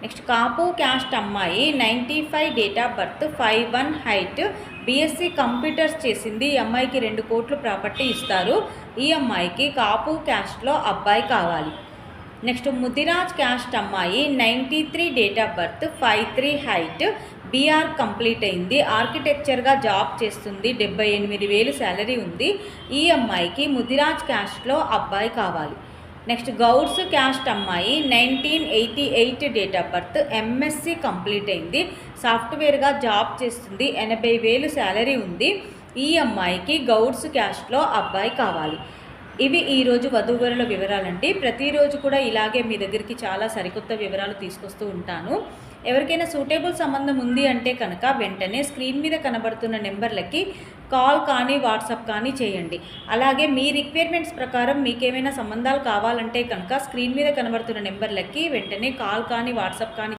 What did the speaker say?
Next కాపు caste అమ్మాయి 95 date of birth 5'1" height, BSc computers చేసింది. ఈ అమ్మాయికి 2 కోట్లు ప్రాపర్టీ ఇస్తారు. ఈ అమ్మాయికి కాపు క్యాస్ట్లో అబ్బాయి కావాలి. నెక్స్ట్ ముదిరాజ్ క్యాస్ట్ అమ్మాయి 93 date of birth 5'3" height, BR complete అయింది. ఆర్కిటెక్చర్గా జాబ్ చేస్తుంది. 78,000 శాలరీ ఉంది. ఈ అమ్మాయికి ముదిరాజ్ క్యాస్ట్లో అబ్బాయి కావాలి. నెక్స్ట్ గౌడ్స్ క్యాస్ట్ అమ్మాయి 1988 date of birth, MSc complete అయింది. సాఫ్ట్వేర్గా జాబ్ చేస్తుంది. 80,000 శాలరీ ఉంది. ఈ అమ్మాయికి గౌడ్స్ క్యాస్ట్లో అబ్బాయి కావాలి. ఇవి ఈరోజు వధూవరుల వివరాలండి. ప్రతిరోజు కూడా ఇలాగే మీ దగ్గరికి చాలా సరికొత్త వివరాలు తీసుకొస్తూ ఉంటాను. ఎవరికైనా సూటేబుల్ సంబంధం ఉంది అంటే కనుక వెంటనే స్క్రీన్ మీద కనబడుతున్న నెంబర్లకి కాల్ కానీ వాట్సాప్ కానీ చేయండి. అలాగే మీ రిక్వైర్మెంట్స్ ప్రకారం మీకేమైనా సంబంధాలు కావాలంటే కనుక స్క్రీన్ మీద కనబడుతున్న నెంబర్లకి వెంటనే కాల్ కానీ వాట్సాప్ కానీ